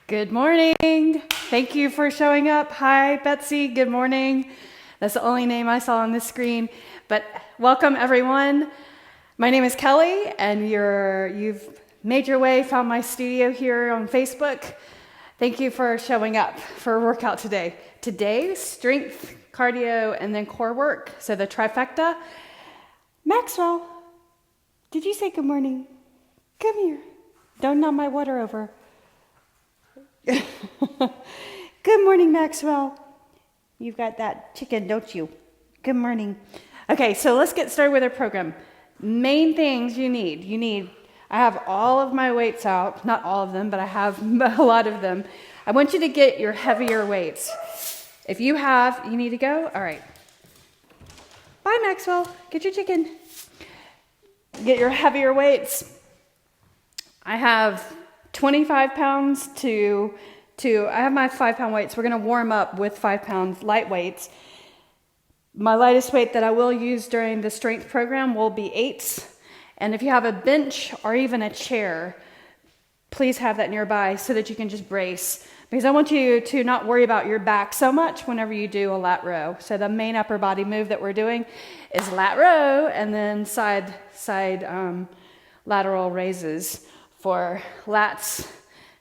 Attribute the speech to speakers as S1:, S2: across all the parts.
S1: Good morning. Thank you for showing up. Hi, Betsy. Good morning. That's the only name I saw on the screen, but welcome everyone. My name is Kelly, and you've made your way, found my studio here on Facebook. Thank you for showing up for a workout today. Today, strength, cardio, and then core work. So the trifecta. Maxwell, did you say good morning? Come here. Don't knock my water over. Good morning, Maxwell. You've got that chicken, don't you? Good morning. Okay, so let's get started with our program. Main things you need. I have all of my weights out. Not all of them, but I have a lot of them. I want you to get your heavier weights. If you need to go? All right. Bye, Maxwell. Get your chicken. Get your heavier weights. I have 25 pounds to I have my 5-pound weights. We're going to warm up with 5 pounds light weights. My lightest weight that I will use during the strength program will be 8s. And if you have a bench or even a chair, please have that nearby so that you can just brace. Because I want you to not worry about your back so much whenever you do a lat row. So the main upper body move that we're doing is lat row and then side lateral raises for lats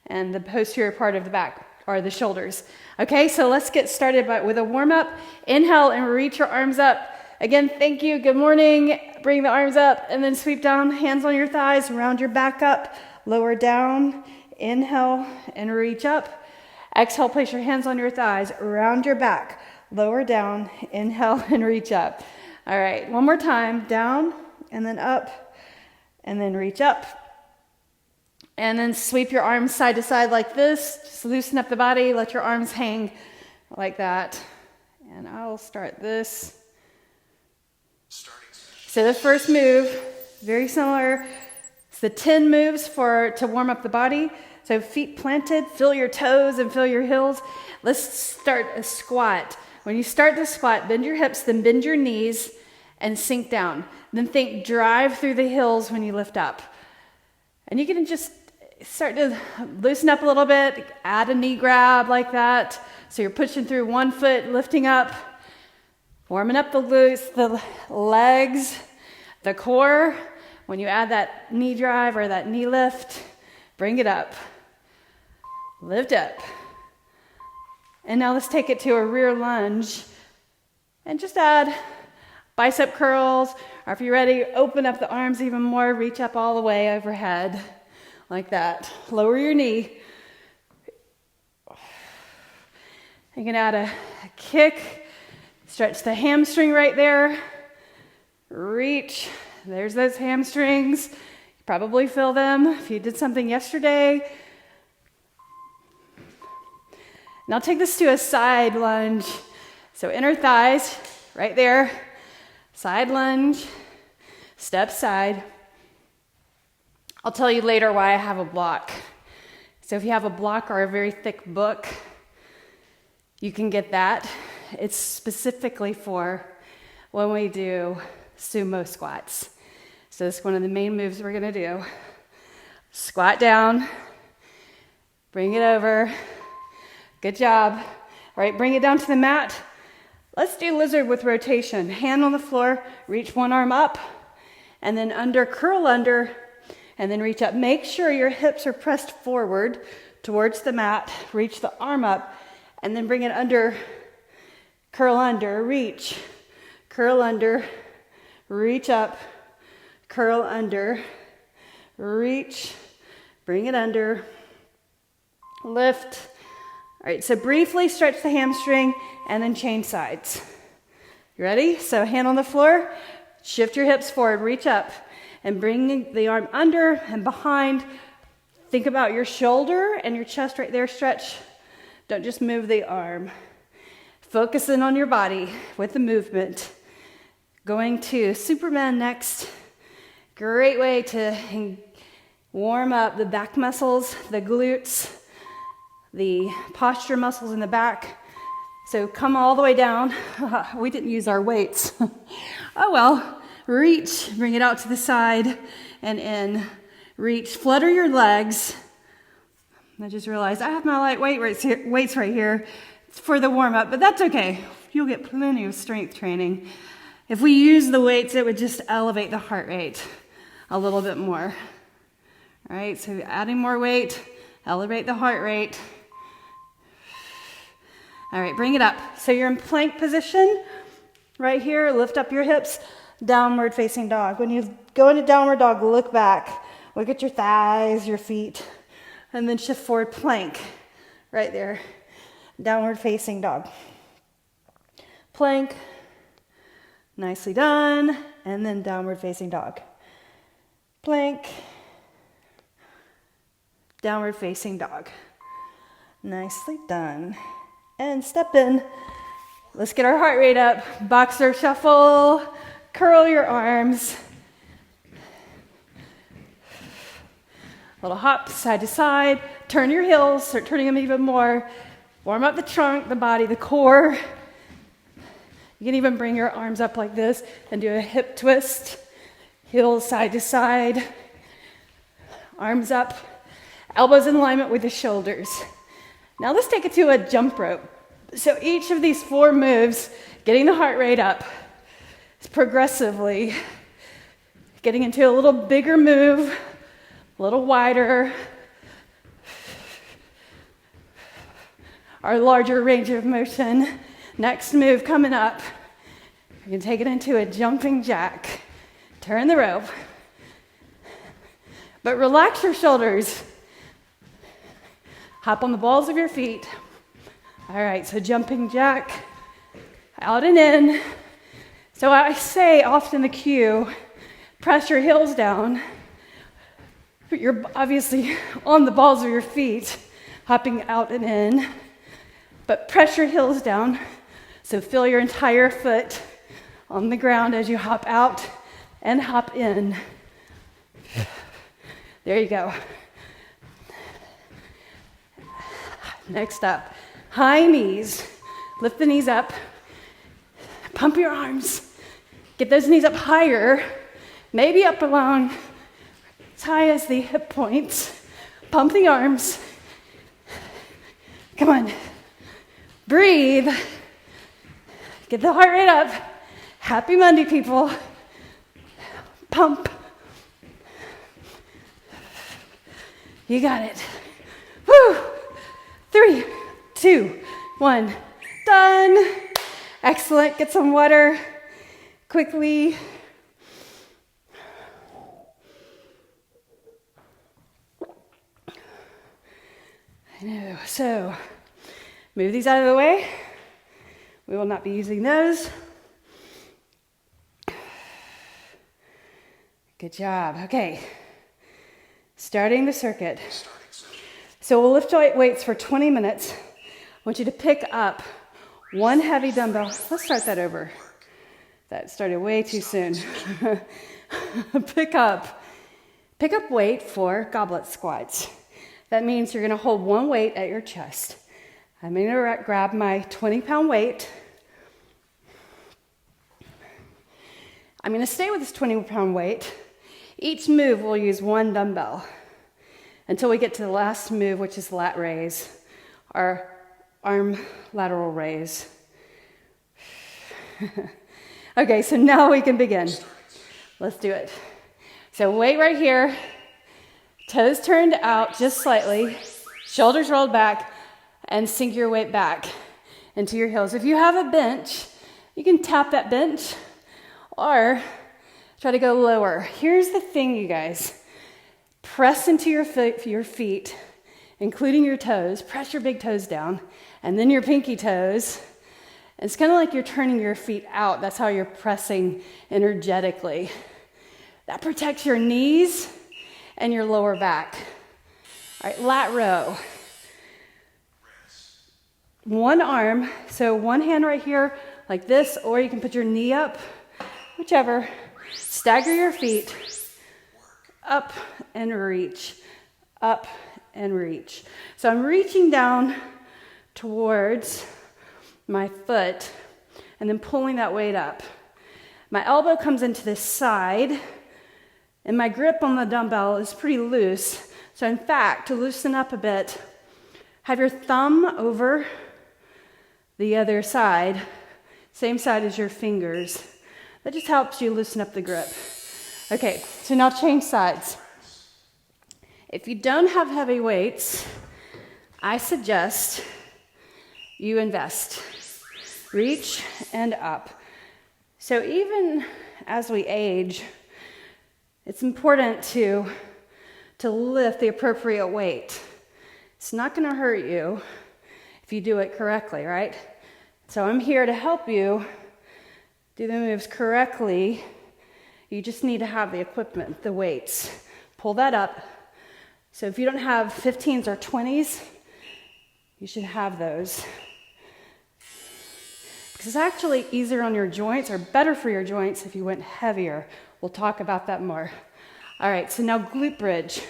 S1: and the posterior part of the back or the shoulders. Okay, so let's get started with a warm up. Inhale and reach your arms up. Again, thank you. Good morning. Bring the arms up and then sweep down, hands on your thighs, round your back up, lower down. Inhale and reach up. Exhale, place your hands on your thighs, round your back, lower down. Inhale and reach up. All right, one more time. Down and then up and then reach up. And then sweep your arms side to side like this. Just loosen up the body. Let your arms hang like that. And I'll start this. So the first move, very similar. It's the 10 moves to warm up the body. So feet planted, feel your toes and feel your heels. Let's start a squat. When you start the squat, bend your hips, then bend your knees and sink down. Then think drive through the heels when you lift up. And you can just start to loosen up a little bit, add a knee grab like that. So you're pushing through one foot, lifting up, warming up the glutes, the legs, the core. When you add that knee drive or that knee lift, bring it up, lift up. And now let's take it to a rear lunge and just add bicep curls, or if you're ready, open up the arms even more, reach up all the way overhead. Like that. Lower your knee. You can add a kick. Stretch the hamstring right there. Reach. There's those hamstrings. You probably feel them if you did something yesterday. Now take this to a side lunge. So inner thighs right there. Side lunge. Step side. I'll tell you later why I have a block. So if you have a block or a very thick book, you can get that. It's specifically for when we do sumo squats. So this is one of the main moves we're gonna do. Squat down, bring it over. Good job. All right, bring it down to the mat. Let's do lizard with rotation. Hand on the floor, reach one arm up, and then under, curl under, and then reach up. Make sure your hips are pressed forward towards the mat. Reach the arm up and then bring it under. Curl under, reach. Curl under, reach up. Curl under, reach. Bring it under. Lift. All right, so briefly stretch the hamstring and then change sides. You ready? So hand on the floor. Shift your hips forward, reach up. And bring the arm under and behind. Think about your shoulder and your chest right there. Stretch. Don't just move the arm. Focus in on your body with the movement. Going to Superman next. Great way to warm up the back muscles, the glutes, the posture muscles in the back. So come all the way down. We didn't use our weights. Oh well. Reach, bring it out to the side and in. Reach, flutter your legs. I just realized I have my light weights right here for the warm-up, but that's okay. You'll get plenty of strength training. If we use the weights, it would just elevate the heart rate a little bit more. All right, so adding more weight, elevate the heart rate. All right, bring it up. So you're in plank position right here. Lift up your hips, downward facing dog. When you go into downward dog, look back. Look at your thighs, your feet, and then shift forward plank right there. Downward facing dog. Plank, nicely done, and then downward facing dog. Plank, downward facing dog. Nicely done. And step in. Let's get our heart rate up. Boxer shuffle, curl your arms. Little hop side to side. Turn your heels, start turning them even more. Warm up the trunk, the body, the core. You can even bring your arms up like this and do a hip twist. Heels side to side. Arms up. Elbows in alignment with the shoulders. Now let's take it to a jump rope. So each of these 4 moves, getting the heart rate up, is progressively getting into a little bigger move, a little wider, our larger range of motion. Next move coming up, you can take it into a jumping jack. Turn the rope, but relax your shoulders. Hop on the balls of your feet. All right, so jumping jack, out and in. So I say often the cue, press your heels down. You're obviously on the balls of your feet, hopping out and in, but press your heels down. So feel your entire foot on the ground as you hop out and hop in. There you go. Next up, high knees. Lift the knees up. Pump your arms. Get those knees up higher, maybe up along as high as the hip points. Pump the arms. Come on. Breathe. Get the heart rate up. Happy Monday, people. Pump. You got it. Woo! 3, 2, 1. Done. Excellent. Get some water quickly. I know. So, move these out of the way. We will not be using those. Good job. Okay. Starting the circuit. So we'll lift weights for 20 minutes. I want you to pick up 1 heavy dumbbell. Let's start that over. That started way too soon. Pick up weight for goblet squats. That means you're going to hold 1 weight at your chest. I'm going to grab my 20-pound weight. I'm going to stay with this 20-pound weight. Each move we'll use 1 dumbbell until we get to the last move, which is lat raise, our arm lateral raise. Okay, so now we can begin. Let's do it. So weight right here, toes turned out just slightly, shoulders rolled back, and sink your weight back into your heels. If you have a bench, you can tap that bench or try to go lower. Here's the thing, you guys. Press into your feet, including your toes. Press your big toes down, and then your pinky toes. It's kind of like you're turning your feet out. That's how you're pressing energetically. That protects your knees and your lower back. All right, lat row. 1 arm, so 1 hand right here like this, or you can put your knee up, whichever. Stagger your feet. Up and reach, up and reach. So I'm reaching down towards my foot and then pulling that weight up. My elbow comes into this side and my grip on the dumbbell is pretty loose, So in fact, to loosen up a bit, have your thumb over the other side, same side as your fingers. That just helps you loosen up the grip. Okay, so now change sides. If you don't have heavy weights, I suggest you invest. Reach and up. So even as we age, it's important to lift the appropriate weight. It's not going to hurt you if you do it correctly, right? So I'm here to help you do the moves correctly. You just need to have the equipment, the weights. Pull that up. So if you don't have 15s or 20s, you should have those. Because it's actually easier on your joints, or better for your joints if you went heavier. We'll talk about that more. All right, so now glute bridge.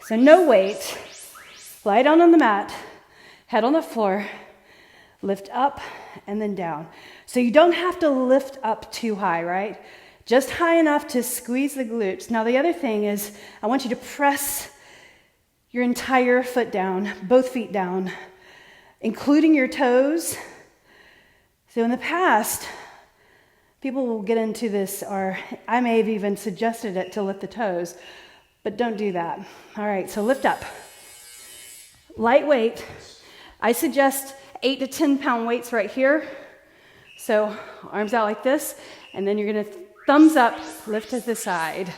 S1: So no weight, lie down on the mat, head on the floor, lift up and then down. So you don't have to lift up too high, right? Just high enough to squeeze the glutes. Now the other thing is, I want you to press your entire foot down, both feet down, including your toes. So in the past, people will get into this, or I may have even suggested it to lift the toes, but don't do that. All right, so lift up. Lightweight. I suggest 8 to 10 pound weights right here. So arms out like this, and then you're gonna thumbs up, lift to the side.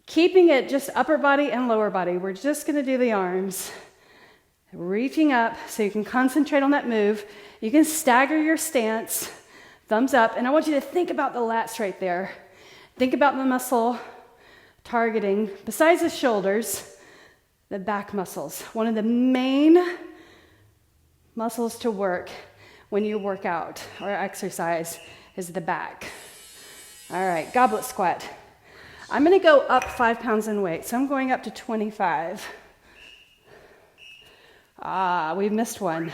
S1: Keeping it just upper body and lower body. We're just gonna do the arms. Reaching up so you can concentrate on that move. You can stagger your stance, thumbs up, and I want you to think about the lats right there. Think about the muscle targeting, besides the shoulders, the back muscles. One of the main muscles to work when you work out or exercise is the back. All right, goblet squat. I'm gonna go up 5 pounds in weight, so I'm going up to 25. We missed one.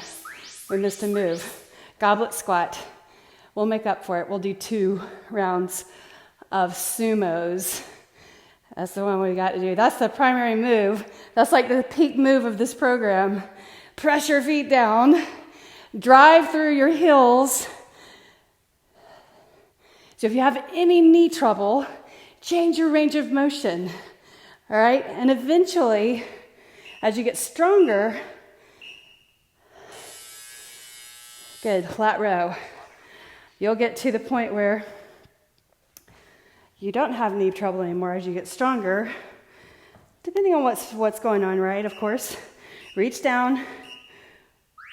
S1: We missed a move. Goblet squat. We'll make up for it. We'll do 2 rounds of sumos. That's the one we got to do. That's the primary move. That's like the peak move of this program. Press your feet down. Drive through your heels. So if you have any knee trouble, change your range of motion. All right? And eventually, as you get stronger, good, flat row, you'll get to the point where you don't have knee trouble anymore as you get stronger, depending on what's going on, right? Of course. Reach down.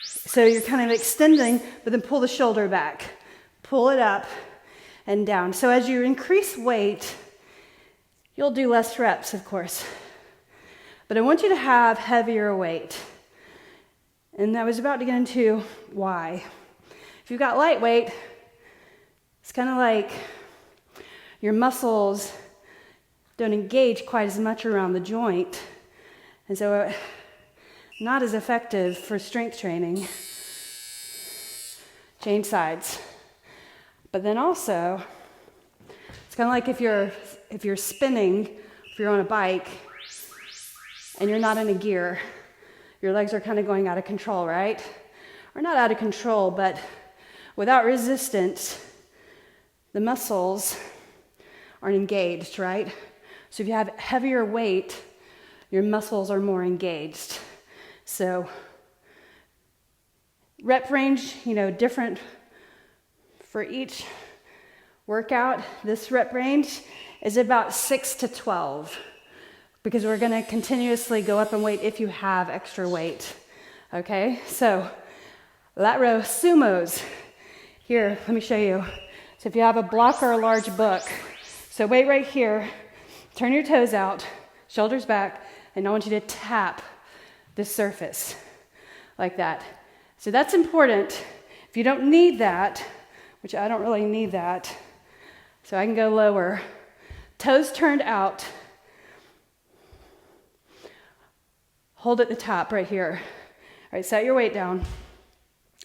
S1: So you're kind of extending, but then pull the shoulder back. Pull it up and down. So as you increase weight, you'll do less reps, of course. But I want you to have heavier weight. And I was about to get into why. If you've got light weight, it's kind of like your muscles don't engage quite as much around the joint. And so not as effective for strength training. Change sides. But then also, it's kind of like if you're spinning, if you're on a bike, and you're not in a gear, your legs are kind of going out of control, right? Or not out of control, but without resistance, the muscles aren't engaged, right? So if you have heavier weight, your muscles are more engaged. So rep range, different for each workout. This rep range is about 6 to 12 because we're going to continuously go up in weight if you have extra weight. Okay, so lat row sumos. Here, let me show you. So if you have a block or a large book, so wait right here, turn your toes out, shoulders back, and I want you to tap the surface like that. So that's important. If you don't need that, which I don't really need that, so I can go lower. Toes turned out. Hold at the top right here. All right, set your weight down.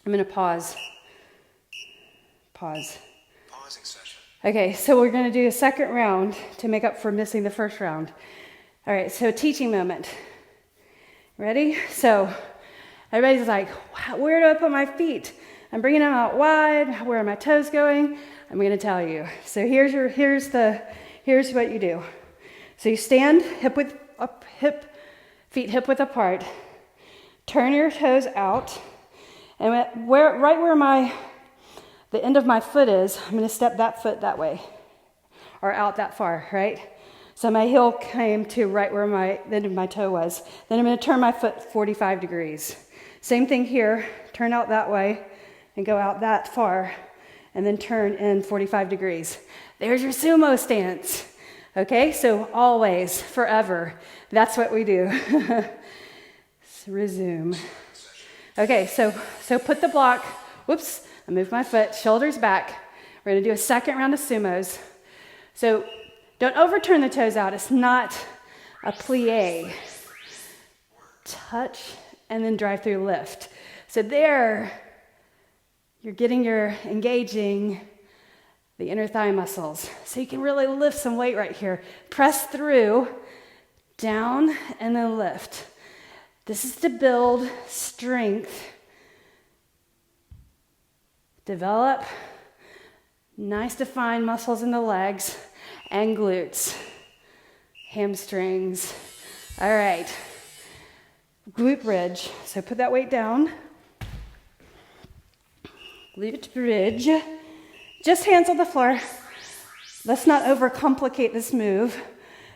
S1: I'm going to pause. Pausing session. Okay, so we're going to do a second round to make up for missing the first round. All right, so teaching moment. Ready? So everybody's like, where do I put my feet? I'm bringing them out wide. Where are my toes going? I'm going to tell you. So here's what you do. So you stand feet hip width apart. Turn your toes out, and right where the end of my foot is, I'm going to step that foot that way, or out that far, right? So my heel came to right where the end of my toe was. Then I'm going to turn my foot 45 degrees. Same thing here. Turn out that way and go out that far, and then turn in 45 degrees. There's your sumo stance. Okay, so always, forever, that's what we do. Resume. Okay, so put the block, whoops, I moved my foot, shoulders back. We're gonna do a second round of sumos. So don't overturn the toes out, it's not a plie. Touch and then drive through lift. So there, you're engaging the inner thigh muscles. So you can really lift some weight right here. Press through, down, and then lift. This is to build strength. Develop nice defined muscles in the legs and glutes, hamstrings. All right, glute bridge. So put that weight down. Glute bridge. Just hands on the floor. Let's not overcomplicate this move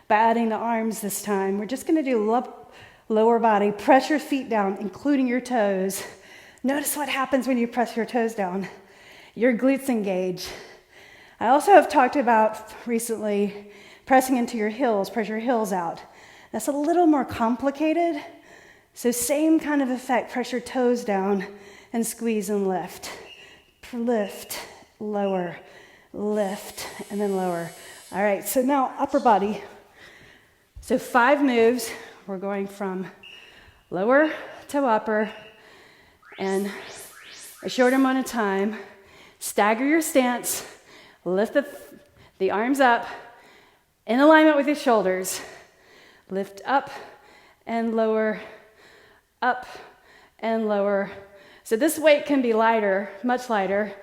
S1: by adding the arms this time. We're just going to do lower body. Press your feet down, including your toes. Notice what happens when you press your toes down. Your glutes engage. I also have talked about recently pressing into your heels. Press your heels out. That's a little more complicated. So same kind of effect. Press your toes down and squeeze and lift. Lift. Lower, lift, and then lower. All right, so now upper body. So 5 moves. We're going from lower to upper and a short amount of time. Stagger your stance. Lift the arms up in alignment with your shoulders. Lift up and lower, up and lower. So this weight can be lighter, much lighter,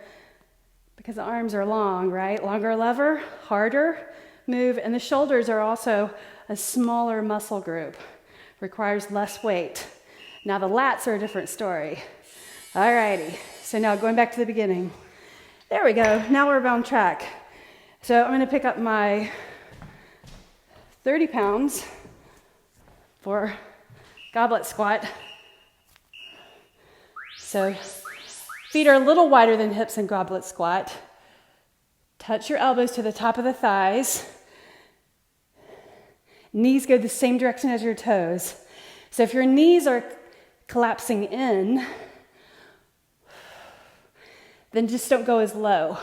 S1: because the arms are long, right? Longer lever, harder move, and the shoulders are also a smaller muscle group. Requires less weight. Now the lats are a different story. All righty, so now going back to the beginning. There we go, now we're on track. So I'm gonna pick up my 30 pounds for goblet squat. So feet are a little wider than hips in goblet squat. Touch your elbows to the top of the thighs. Knees go the same direction as your toes. So if your knees are collapsing in, then just don't go as low.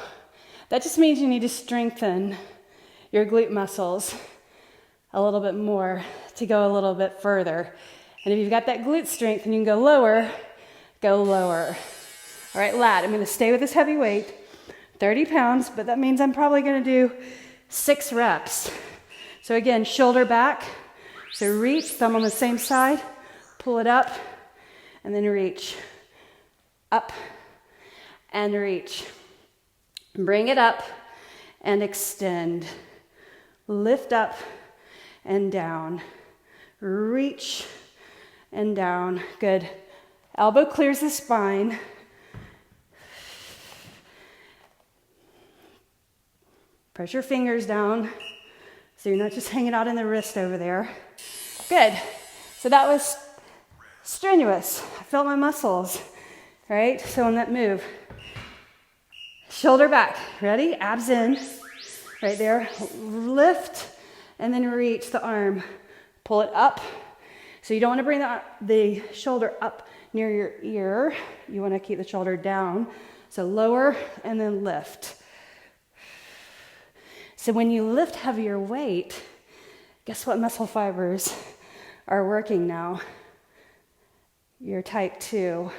S1: That just means you need to strengthen your glute muscles a little bit more to go a little bit further. And if you've got that glute strength and you can go lower, go lower. All right, lat, I'm gonna stay with this heavy weight, 30 pounds, but that means I'm probably gonna do 6 reps. So again, shoulder back, so reach, thumb on the same side, pull it up, and then reach. Up, and reach. Bring it up, and extend. Lift up, and down. Reach, and down. Good. Elbow clears the spine. Press your fingers down so you're not just hanging out in the wrist over there. Good. So that was strenuous. I felt my muscles, right? So on that move, shoulder back. Ready? Abs in. Right there. Lift and then reach the arm. Pull it up. So you don't want to bring the shoulder up near your ear. You want to keep the shoulder down. So lower and then lift. So when you lift heavier weight, guess what muscle fibers are working now? Your type 2.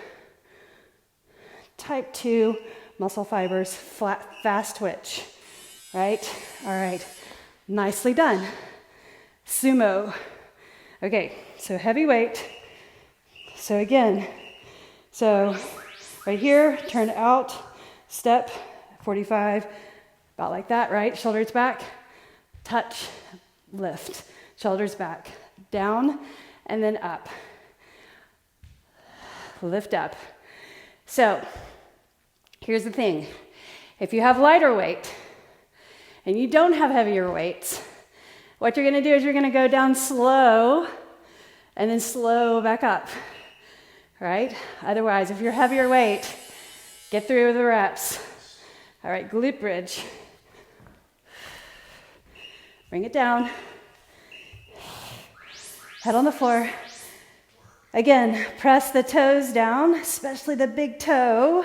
S1: Type 2 muscle fibers, fast twitch, right? All right, nicely done. Sumo. Okay, so heavy weight. So again, so right here, turn out, step, 45, about like that, right? Shoulders back, touch, lift. Shoulders back, down, and then up. Lift up. So here's the thing. If you have lighter weight and you don't have heavier weights, what you're going to do is you're going to go down slow and then slow back up, right? Otherwise, if you're heavier weight, get through the reps. All right, glute bridge. Bring it down. Head on the floor. Again, press the toes down, especially the big toe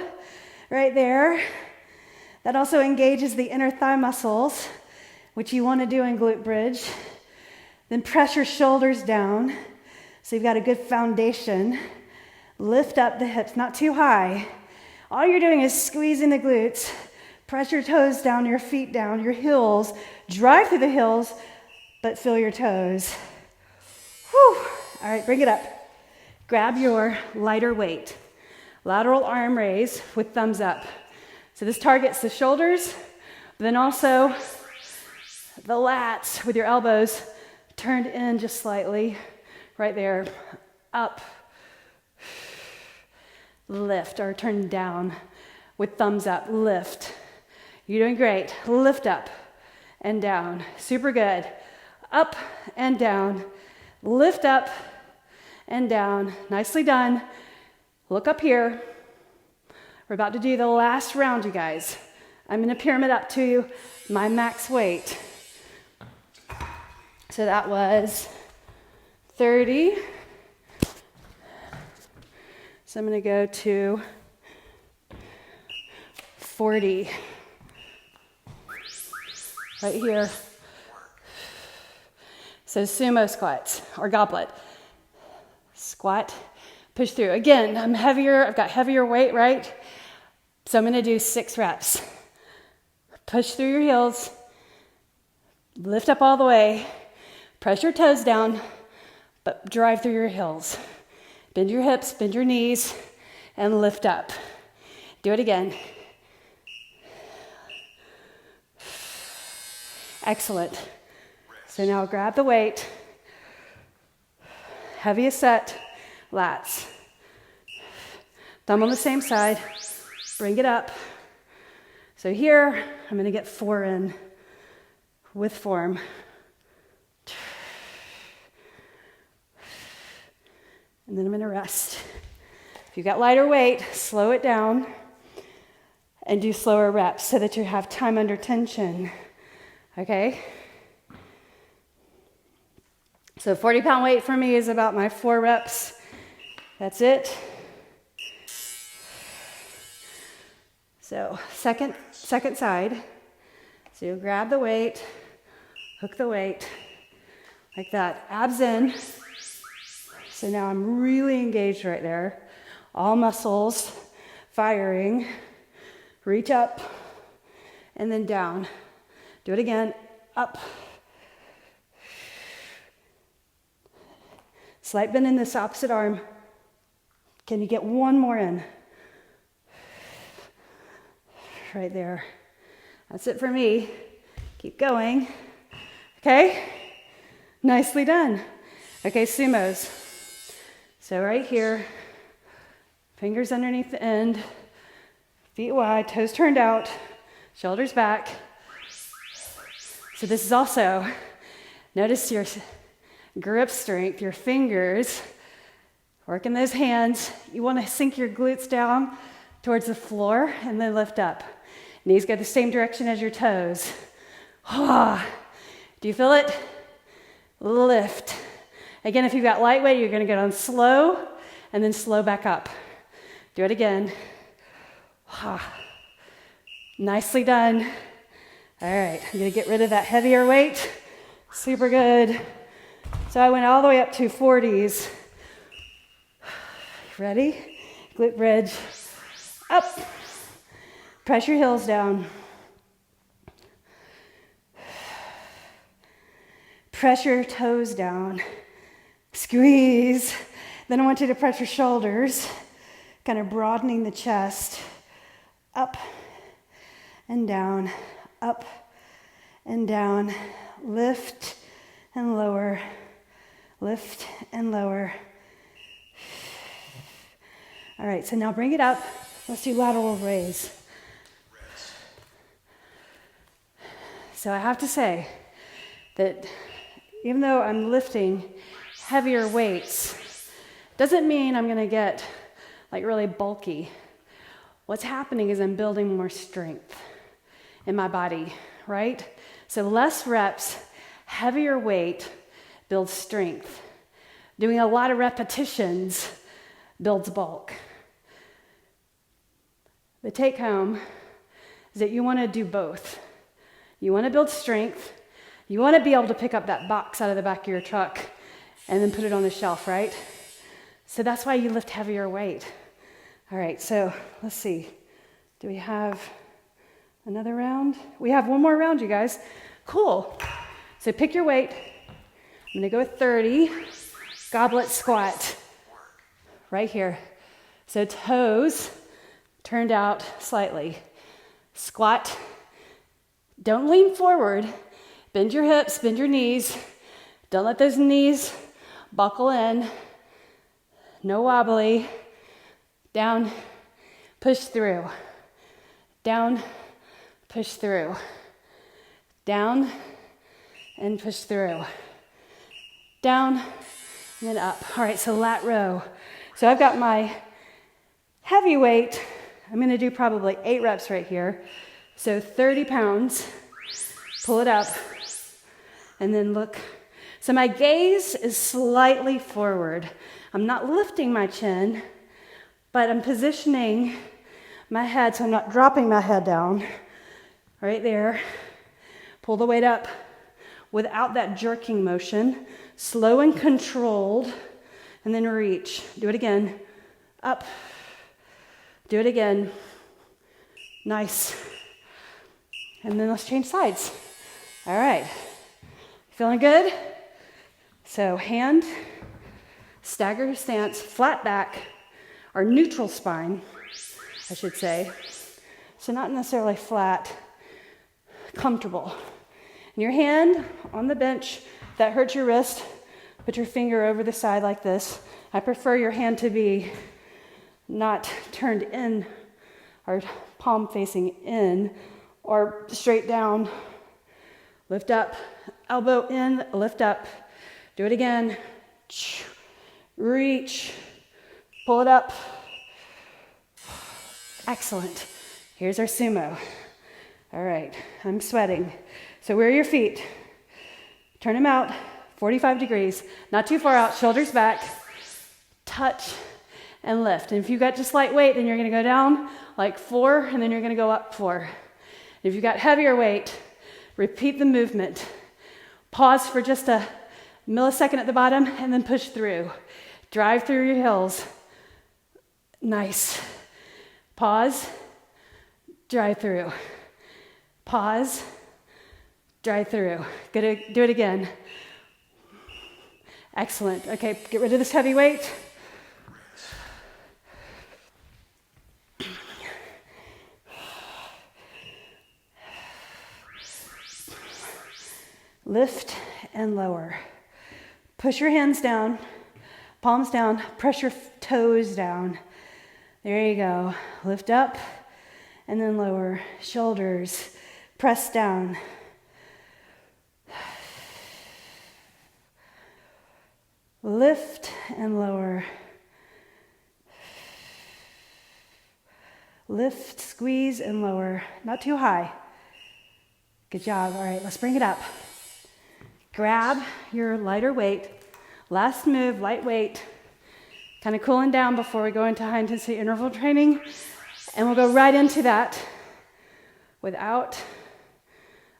S1: right there. That also engages the inner thigh muscles, which you want to do in glute bridge. Then press your shoulders down so you've got a good foundation. Lift up the hips, not too high. All you're doing is squeezing the glutes. Press your toes down, your feet down, your heels. Drive through the heels, but feel your toes. Whew. All right, bring it up. Grab your lighter weight. Lateral arm raise with thumbs up. So this targets the shoulders, but then also the lats with your elbows turned in just slightly. Right there. Up. Lift or turn down with thumbs up. Lift. You're doing great. Lift up and down. Super good. Up and down. Lift up and down. Nicely done. Look up here. We're about to do the last round, you guys. I'm going to pyramid up to my max weight. So that was 30. So I'm going to go to 40. Right here. So sumo squats or goblet. Squat, push through. Again, I'm heavier. I've got heavier weight, right? So I'm going to do 6 reps. Push through your heels. Lift up all the way. Press your toes down, but drive through your heels. Bend your hips, bend your knees, and lift up. Do it again. Excellent. So now grab the weight. Heaviest set, lats. Thumb on the same side. Bring it up. So here, I'm going to get 4 in with form. And then I'm going to rest. If you've got lighter weight, slow it down and do slower reps so that you have time under tension. Okay? So 40-pound weight for me is about my 4 reps. That's it. So second side. So you grab the weight, hook the weight, like that. Abs in. So now I'm really engaged right there. All muscles firing. Reach up and then down. Do it again. Up. Slight bend in this opposite arm. Can you get one more in? Right there. That's it for me. Keep going. Okay? Nicely done. Okay, sumos. So right here, fingers underneath the end, feet wide, toes turned out, shoulders back. So this is also, notice your grip strength, your fingers, working those hands. You want to sink your glutes down towards the floor and then lift up. Knees go the same direction as your toes. Do you feel it? Lift. Again, if you've got lightweight, you're going to go down slow and then slow back up. Do it again. Nicely done. All right, I'm going to get rid of that heavier weight. Super good. So I went all the way up to 40s. Ready? Glute bridge. Up. Press your heels down. Press your toes down. Squeeze. Then I want you to press your shoulders, kind of broadening the chest. Up and down, up and down. Lift and lower, lift and lower. All right, so now bring it up. Let's do lateral raise. So I have to say that even though I'm lifting heavier weights, doesn't mean I'm gonna get like really bulky. What's happening is I'm building more strength in my body, right? So less reps, heavier weight builds strength. Doing a lot of repetitions builds bulk. The take home is that you want to do both. You want to build strength. You want to be able to pick up that box out of the back of your truck and then put it on the shelf, right? So that's why you lift heavier weight. All right, so let's see. Do we have another round? We have one more round, you guys. Cool. So pick your weight. I'm gonna go with 30. Goblet squat. Right here. So toes turned out slightly. Squat. Don't lean forward. Bend your hips, bend your knees. Don't let those knees buckle in. No wobbly. Down, push through. Down, push through. Down, and push through. Down, and then up. All right, so lat row. So I've got my heavy weight. I'm gonna do probably 8 reps right here. So 30 pounds, pull it up, and then look. So my gaze is slightly forward. I'm not lifting my chin, but I'm positioning my head so I'm not dropping my head down. Right there. Pull the weight up without that jerking motion. Slow and controlled. And then reach. Do it again. Up. Do it again. Nice. And then let's change sides. All right. Feeling good? So hand, stagger stance, flat back, or neutral spine, I should say. So not necessarily flat, comfortable. And your hand on the bench, if that hurts your wrist, put your finger over the side like this. I prefer your hand to be not turned in or palm facing in or straight down. Lift up, elbow in, lift up. Do it again. Reach, pull it up. Excellent. Here's our sumo. All right, I'm sweating. So where are your feet? Turn them out, 45 degrees. Not too far out, shoulders back. Touch and lift. And if you've got just light weight, then you're gonna go down like 4, and then you're gonna go up 4. If you've got heavier weight, repeat the movement. Pause for just a millisecond at the bottom, and then push through. Drive through your heels. Nice. Pause, drive through. Pause, drive through. Good, do it again. Excellent. Okay, get rid of this heavy weight. Lift and lower. Push your hands down, palms down, press your toes down. There you go. Lift up and then lower. Shoulders, press down. Lift and lower. Lift, squeeze, and lower. Not too high. Good job. All right, let's bring it up. Grab your lighter weight. Last move, lightweight. Kind of cooling down before we go into high intensity interval training. And we'll go right into that without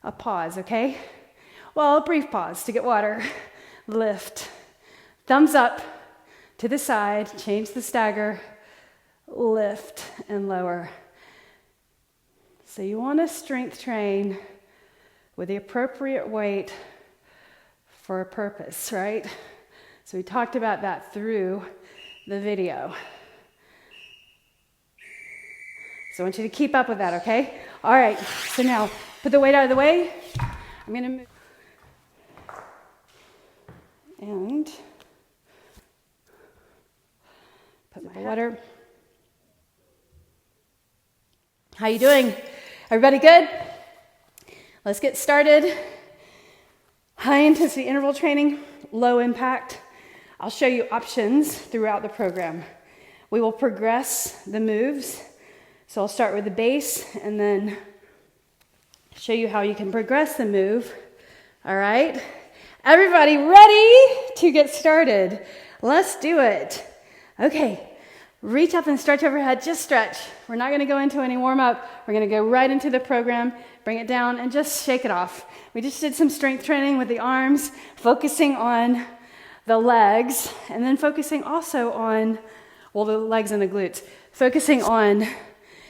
S1: a pause, okay? Well, a brief pause to get water. Lift. Thumbs up to the side, change the stagger. Lift and lower. So you want to strength train with the appropriate weight for a purpose, right? So we talked about that through the video. So I want you to keep up with that, okay? All right, so now put the weight out of the way. I'm gonna move. And put my water. How you doing? Everybody good? Let's get started. High intensity interval training, low impact. I'll show you options throughout the program. We will progress the moves. So I'll start with the base and then show you how you can progress the move. All right? Everybody ready to get started? Let's do it. Okay, reach up and stretch overhead, just stretch. We're not gonna go into any warm up. We're gonna go right into the program, bring it down and just shake it off. We just did some strength training with the arms, focusing on the legs and then focusing also on, well, the legs and the glutes, focusing on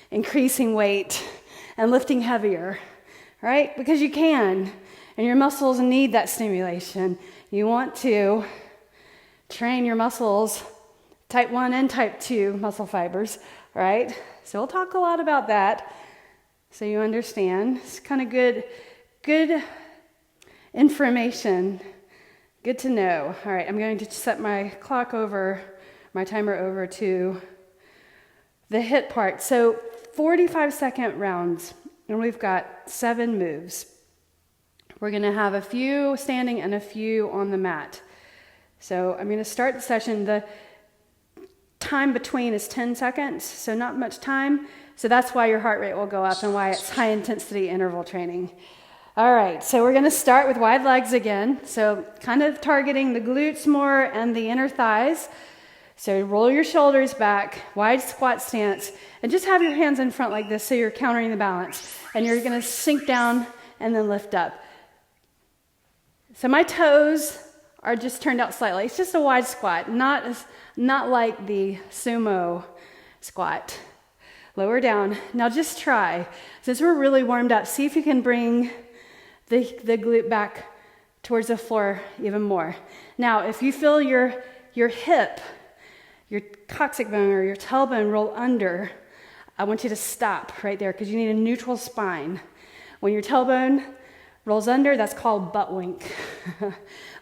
S1: increasing weight and lifting heavier, right? Because you can, and your muscles need that stimulation. You want to train your muscles, type 1 and type 2 muscle fibers, right? So we'll talk a lot about that so you understand. It's kind of good information, good to know. All right, I'm going to set my timer over to the HIIT part. So 45-second rounds, and we've got 7 moves. We're gonna have a few standing and a few on the mat. So I'm gonna start the session. The time between is 10 seconds, so not much time. So that's why your heart rate will go up and why it's high intensity interval training. All right, so we're gonna start with wide legs again. So kind of targeting the glutes more and the inner thighs. So roll your shoulders back, wide squat stance, and just have your hands in front like this so you're countering the balance. And you're gonna sink down and then lift up. So my toes are just turned out slightly. It's just a wide squat, not like the sumo squat. Lower down. Now just try. Since we're really warmed up, see if you can bring the glute back towards the floor even more. Now, if you feel your hip, your coccyx bone or your tailbone roll under, I want you to stop right there because you need a neutral spine. When your tailbone rolls under, that's called butt wink.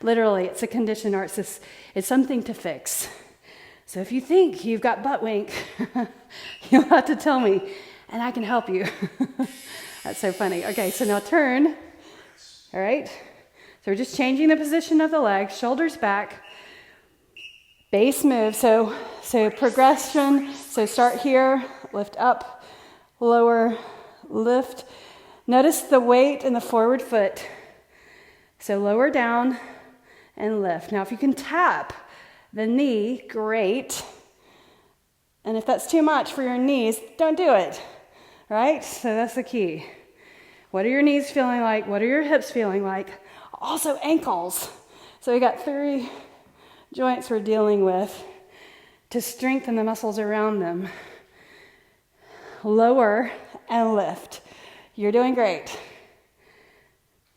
S1: Literally, it's a condition or it's something to fix. So if you think you've got butt wink, you'll have to tell me and I can help you. That's so funny. Okay, so now turn. All right. So we're just changing the position of the legs, shoulders back. Base move, so progression, so start here, lift up, lower, lift. Notice the weight in the forward foot. So lower down and lift. Now if you can tap the knee, great. And if that's too much for your knees, don't do it, right? So that's the key. What are your knees feeling like? What are your hips feeling like? Also ankles. So we got 3 joints we're dealing with to strengthen the muscles around them. Lower and lift. You're doing great.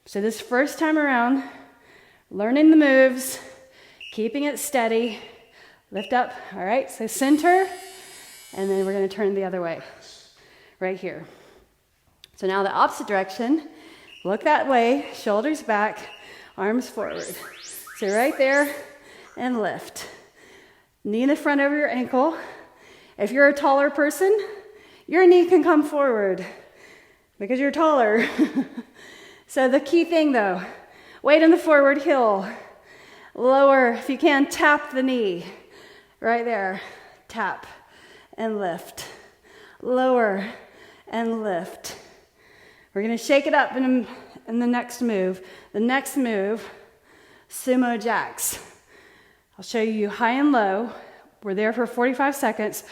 S1: So this first time around, learning the moves, keeping it steady, lift up. All right, so center, and then we're going to turn the other way, right here. So now the opposite direction, look that way, shoulders back, arms forward. So right there, and lift. Knee in the front over your ankle. If you're a taller person, your knee can come forward because you're taller. So the key thing though, weight in the forward heel. Lower, if you can, tap the knee. Right there, tap and lift. Lower and lift. We're gonna shake it up in the next move. The next move, Sumo Jacks. I'll show you high and low. We're there for 45 seconds.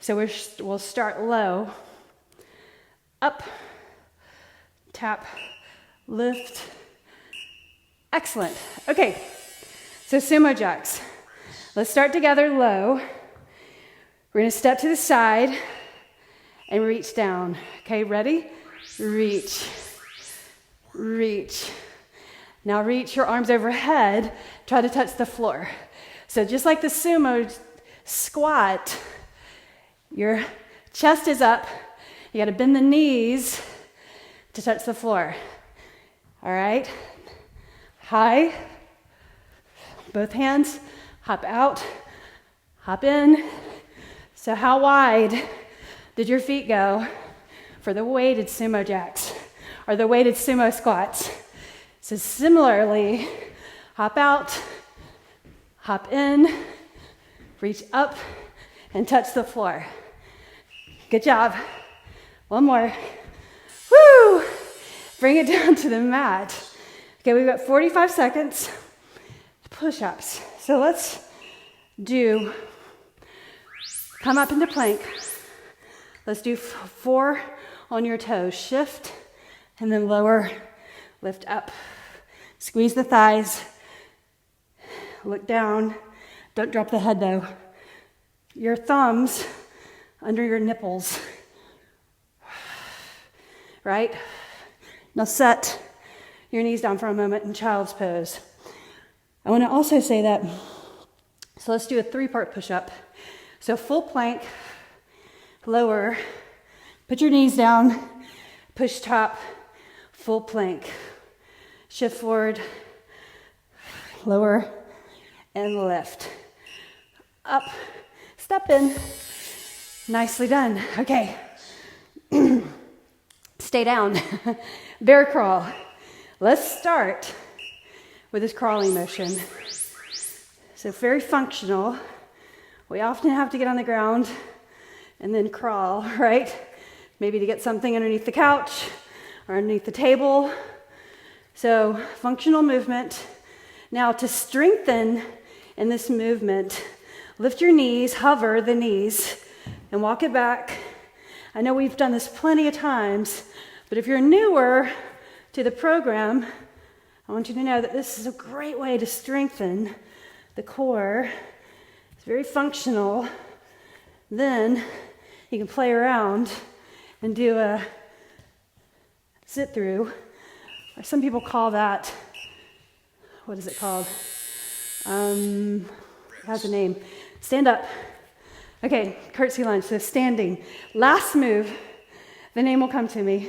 S1: So we'll start low. Up, tap, lift. Excellent. Okay, so Sumo Jacks. Let's start together low. We're gonna step to the side and reach down. Okay, ready? Reach, reach. Now reach your arms overhead, try to touch the floor. So just like the sumo squat, your chest is up, you gotta bend the knees to touch the floor. All right, high, both hands, hop out, hop in. So how wide did your feet go for the weighted sumo jacks or the weighted sumo squats? So similarly, hop out, hop in, reach up, and touch the floor. Good job. One more. Woo! Bring it down to the mat. Okay, we've got 45 seconds. Push-ups. So let's do, come up into plank. Let's do 4 on your toes. Shift, and then lower, lift up. Squeeze the thighs. Look down. Don't drop the head though. Your thumbs under your nipples. Right? Now set your knees down for a moment in child's pose. I want to also say that, so let's do a 3-part push-up. So full plank, lower, put your knees down, push top, full plank. Shift forward, lower, and lift. Up, step in. Nicely done. Okay. Stay down. Bear crawl. Let's start with this crawling motion. So very functional. We often have to get on the ground and then crawl, right? Maybe to get something underneath the couch or underneath the table. So functional movement. Now to strengthen in this movement, lift your knees, hover the knees, and walk it back. I know we've done this plenty of times, but if you're newer to the program, I want you to know that this is a great way to strengthen the core. It's very functional. Then you can play around and do a sit through, or some people call that, what is it called? It has a name. Stand up. Okay, curtsy lunge, so standing. Last move, the name will come to me.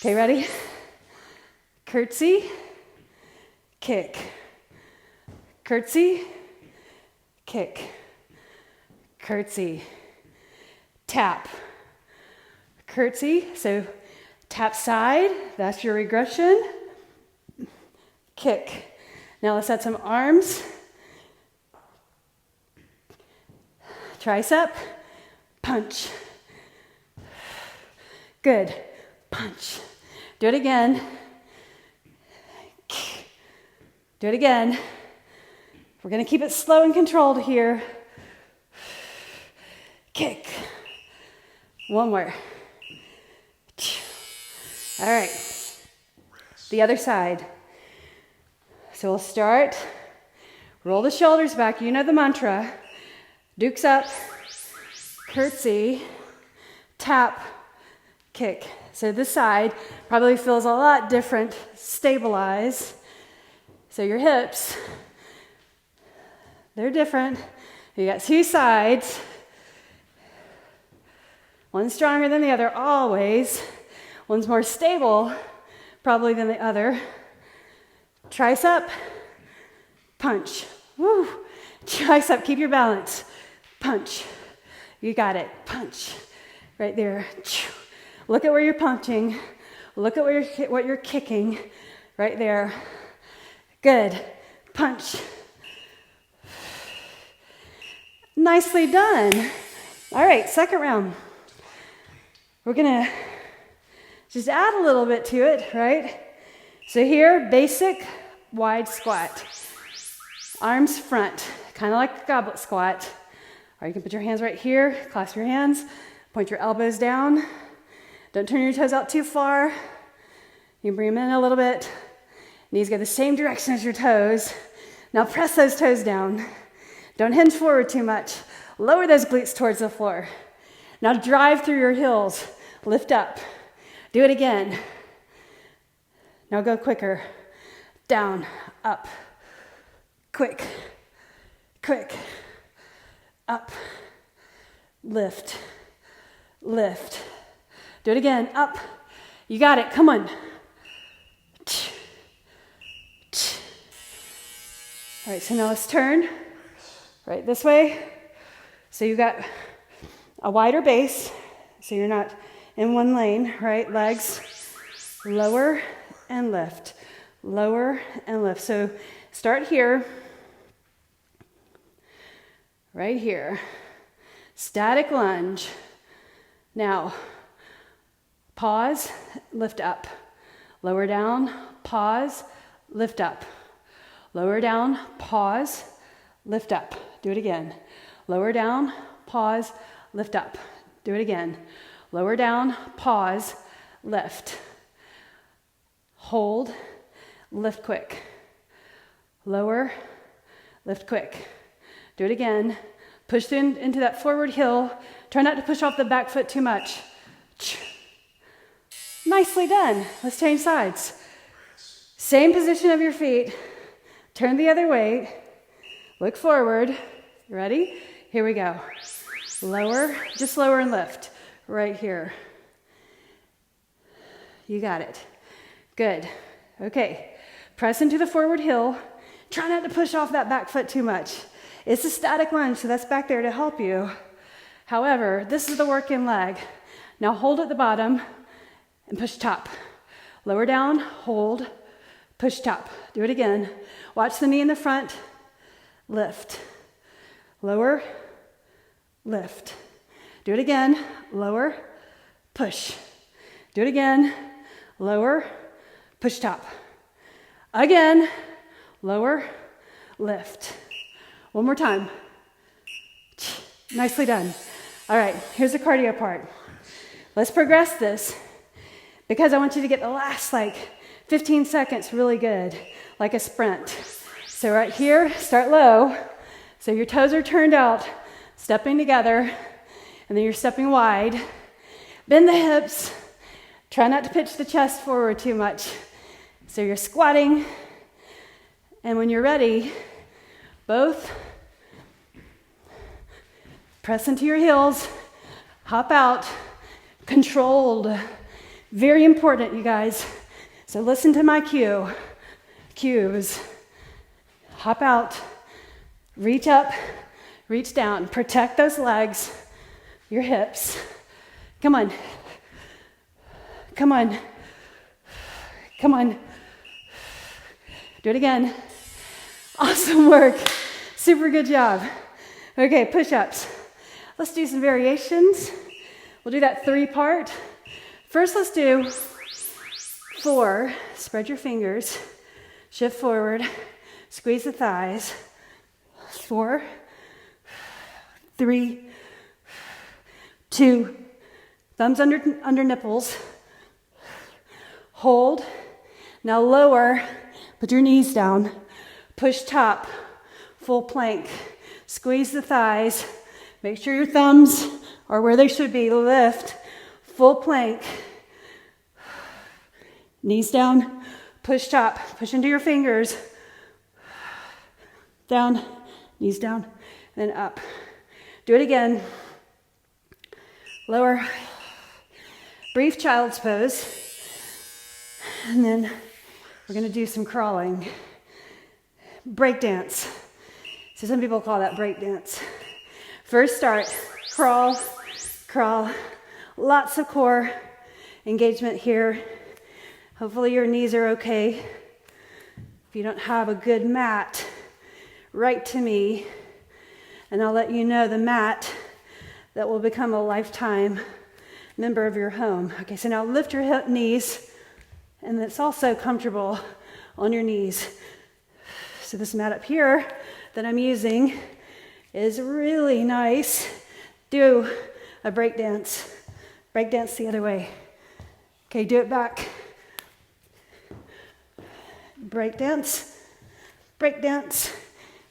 S1: Okay, ready? Curtsy, kick. Curtsy, kick. Curtsy, tap. Curtsy, so tap side, that's your regression. Kick. Now let's add some arms. Tricep, punch. Good, punch. Do it again. Do it again. We're gonna keep it slow and controlled here. Kick. One more. All right, the other side. So we'll start, roll the shoulders back, you know the mantra. Dukes up, curtsy, tap, kick. So this side probably feels a lot different. Stabilize. So your hips, they're different. You got 2 sides. One's stronger than the other, always. One's more stable, probably, than the other. Tricep, punch. Woo. Tricep, keep your balance. Punch. You got it. Punch. Right there. Look at where you're punching. Look at what you're kicking. Right there. Good. Punch. Nicely done. All right, second round. We're gonna just add a little bit to it, right? So here, basic wide squat. Arms front, kind of like a goblet squat. Or you can put your hands right here, clasp your hands, point your elbows down. Don't turn your toes out too far. You can bring them in a little bit. Knees go the same direction as your toes. Now press those toes down. Don't hinge forward too much. Lower those glutes towards the floor. Now drive through your heels. Lift up. Do it again. Now go quicker. down, up, quick, quick, up, lift, lift. Do it again, up. You got it, come on. All right, so now let's turn right this way. So you got a wider base, so you're not in one lane, right? Legs, lower and lift, lower and lift. So start here, right here. Static lunge. Now, pause, lift up. Lower down, pause, lift up. Lower down, pause, lift up. Do it again. Lower down, pause, lift up. Do it again. Lower down, pause, lift. Hold, lift quick. Lower, lift quick. Do it again. Push into that forward heel. Try not to push off the back foot too much. Nicely done. Let's change sides. Same position of your feet. Turn the other way. Look forward. You ready? Here we go. Lower, just lower and lift. Right here. You got it. Good. Okay. Press into the forward heel. Try not to push off that back foot too much. It's a static lunge, so that's back there to help you. However, this is the working leg. Now hold at the bottom and push top. Lower down, hold, push top. Do it again. Watch the knee in the front. Lift. Lower, lift. Do it again. Lower, push. Do it again. Lower, push top. Again. Lower, lift. One more time. Nicely done. All right, here's the cardio part. Let's progress this because I want you to get the last 15 seconds really good, like a sprint. So right here, start low. So your toes are turned out, stepping together, and then you're stepping wide. Bend the hips. Try not to pitch the chest forward too much. So you're squatting, and when you're ready, both press into your heels, hop out, controlled. Very important, you guys. So listen to my cues. Hop out, reach up, reach down. Protect those legs, your hips. Come on. Come on. Come on. Do it again. Awesome work. Super good job. Okay, push-ups. Let's do some variations. We'll do that 3-part. First, let's do 4. Spread your fingers. Shift forward. Squeeze the thighs. 4, 3, 2. Thumbs under nipples. Hold. Now lower. Put your knees down. Push top. Full plank. Squeeze the thighs. Make sure your thumbs are where they should be. Lift. Full plank. Knees down. Push top. Push into your fingers. Down. Knees down. Then up. Do it again. Lower. Brief child's pose. And then we're going to do some crawling. Break dance. So some people call that break dance. First start, crawl, crawl. Lots of core engagement here. Hopefully your knees are okay. If you don't have a good mat, write to me and I'll let you know the mat that will become a lifetime member of your home. Okay, so now lift your knees, and it's also comfortable on your knees. So this mat up here that I'm using is really nice. Do a break dance. Break dance the other way. Okay, do it back. Break dance. Break dance.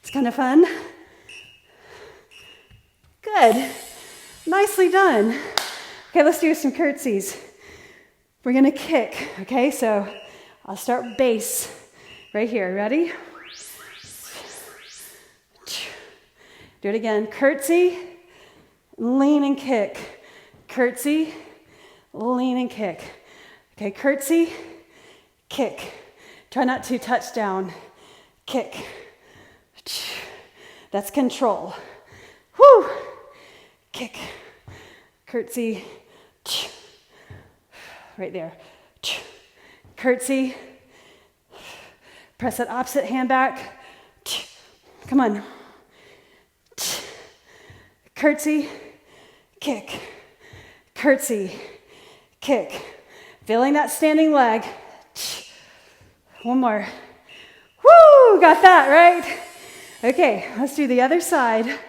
S1: It's kind of fun. Good. Nicely done. Okay, let's do some curtsies. We're gonna kick, okay? So I'll start base. Right here, ready? Do it again. Curtsy, lean and kick. Curtsy, lean and kick. Okay, curtsy, kick. Try not to touch down. Kick. That's control. Whoo! Kick. Curtsy. Right there. Curtsy. Press that opposite hand back. Come on. Curtsy. Kick. Curtsy. Kick. Feeling that standing leg. One more. Woo! Got that, right? Okay, let's do the other side.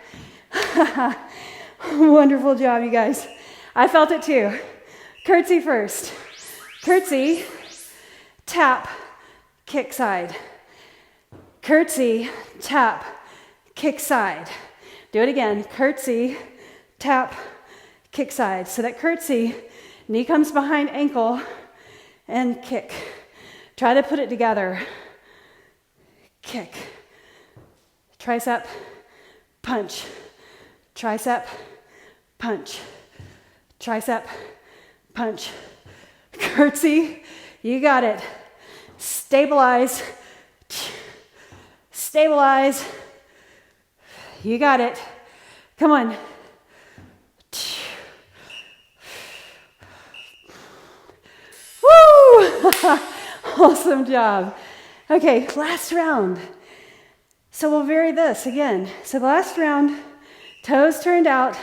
S1: Wonderful job, you guys. I felt it too. Curtsy first. Curtsy, tap, kick side. Curtsy, tap, kick side. Do it again. Curtsy, tap, kick side. So that curtsy, knee comes behind ankle, and kick. Try to put it together. Kick. Tricep, punch. Tricep, punch. Tricep, punch. Curtsy, you got it. Stabilize. Stabilize. You got it. Come on. Woo! Awesome job. Okay, last round. So we'll vary this again. So the last round, toes turned out,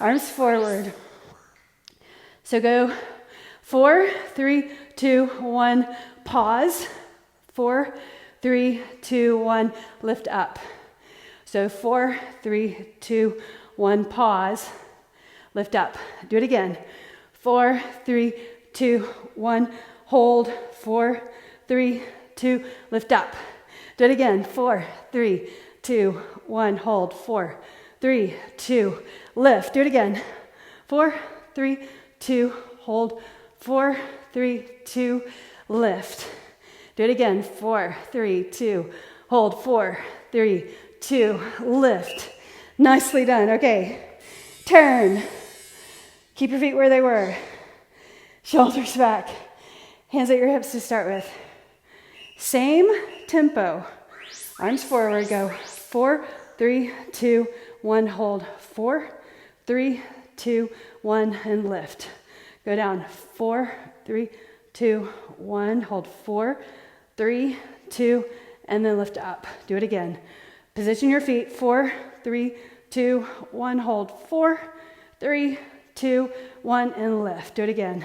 S1: arms forward. So go 4, 3, 2, 1, pause. 4, 3, 2, 1, lift up. So 4, 3, 2, 1, pause, lift up. Do it again. 4, 3, 2, 1, hold. 4, 3, 2, lift up. Do it again. 4, 3, 2, 1, hold. 4, 3, 2, lift. Do it again. 4, 3, 2, hold. 4, 3, 2, lift. Do it again. 4, 3, 2, hold. 4, 3, 2, lift. Nicely done. Okay. Turn. Keep your feet where they were. Shoulders back. Hands at your hips to start with. Same tempo. Arms forward. Go 4, 3, 2, 1. Hold. 4, 3, 2, 1, and lift. Go down. 4, 3, 2, 1. Hold. 4, 3, 2, and then lift up. Do it again. Position your feet. 4, 3, 2, 1. Hold. 4, 3, 2, 1, and lift. Do it again.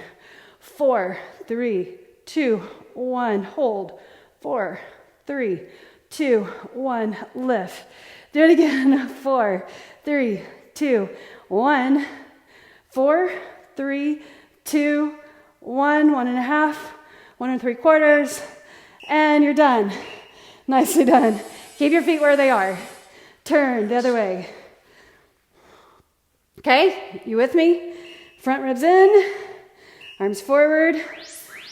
S1: 4, 3, 2, 1. Hold. 4, 3, 2, 1. Lift. Do it again. 4, 3, 2, 1. 4, 3, 2, 1. 1.5. 1 3/4. And you're done. Nicely done. Keep your feet where they are. Turn the other way. Okay, you with me? Front ribs in, arms forward.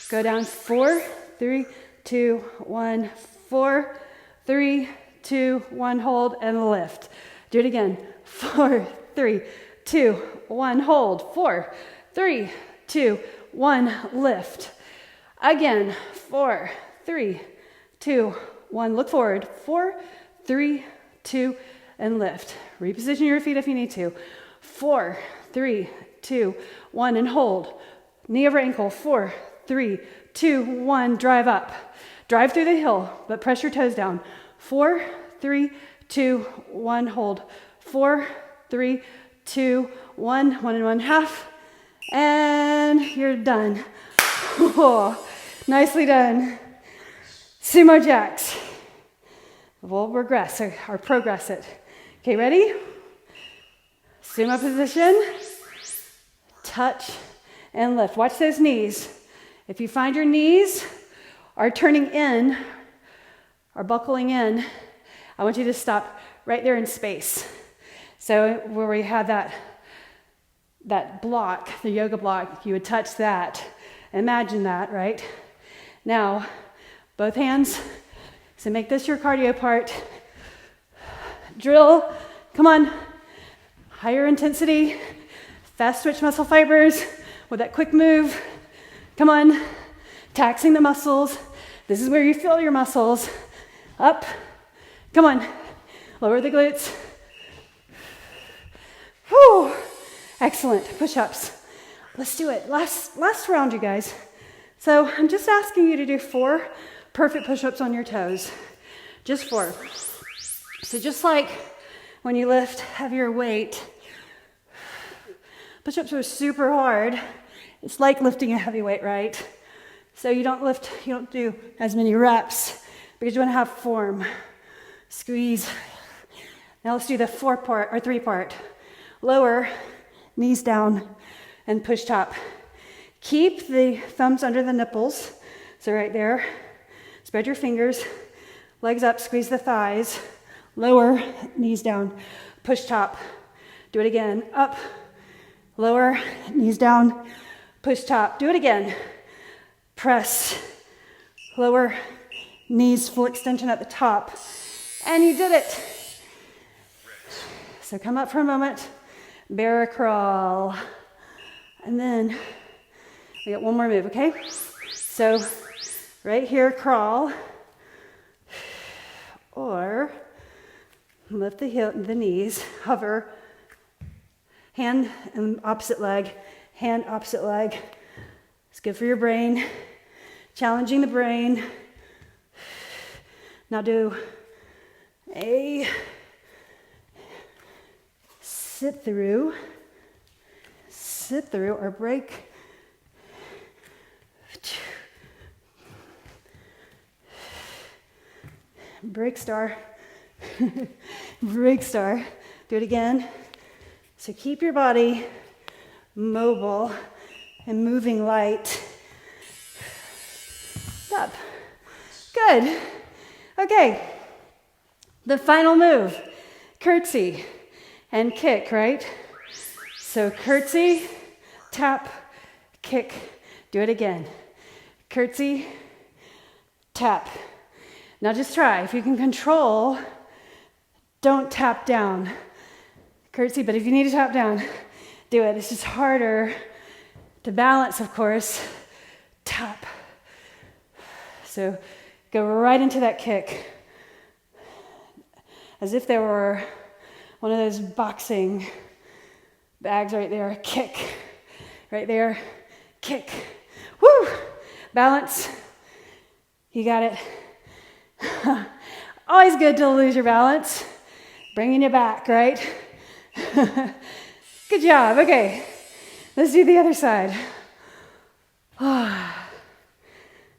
S1: Go down 4, 3, 2, 1. 4, 3, 2, 1. Hold and lift. Do it again. 4, 3, 2, 1. Hold. 4, 3, 2, 1. Lift. Again. 4, 3, 2, 1. Look forward. 4, 3, 2, and lift. Reposition your feet if you need to. 4, 3, 2, 1, and hold. Knee over ankle. 4, 3, 2, 1. Drive up. Drive through the heel, but press your toes down. 4, 3, 2, 1. Hold. 4, 3, 2, 1. 1 1/2. And you're done. Oh, nicely done. Sumo Jacks. We'll regress or progress it. Okay, ready? Sumo position. Touch and lift. Watch those knees. If you find your knees are turning in or buckling in, I want you to stop right there in space. So where we had that block, the yoga block, you would touch that. Imagine that, right? Now, both hands So make this your cardio part. Drill, come on. Higher intensity, fast twitch muscle fibers with that quick move. Come on, taxing the muscles. This is where you feel your muscles. Up, come on, lower the glutes. Whew, excellent, push-ups. Let's do it, last round, you guys. So I'm just asking you to do 4 perfect push-ups on your toes, just 4. So just like when you lift heavier weight, push-ups are super hard. It's like lifting a heavy weight, right? So you don't do as many reps because you want to have form. Squeeze. Now let's do the 4-part or 3-part. Lower, knees down, and push top. Keep the thumbs under the nipples. So right there. Spread your fingers. Legs up, squeeze the thighs. Lower, knees down, push top. Do it again. Up, lower, knees down, push top. Do it again. Press, lower, knees, full extension at the top. And you did it. So come up for a moment, bear crawl. And then we got one more move, okay? So right here, crawl. Or lift the knees, hover, hand and opposite leg, hand, opposite leg. It's good for your brain, challenging the brain. Now do a sit through or break. Break star. Break star. Do it again. So keep your body mobile and moving light. Up. Good. Okay. The final move. Curtsy and kick, right? So curtsy, tap, kick. Do it again. Curtsy, tap. Now just try. If you can control, don't tap down. Curtsy, but if you need to tap down, do it. It's just harder to balance, of course. Tap. So go right into that kick. As if there were one of those boxing bags right there. Kick. Right there. Kick. Woo! Balance. You got it. Always good to lose your balance. Bringing you back, right? Good job. Okay. Let's do the other side.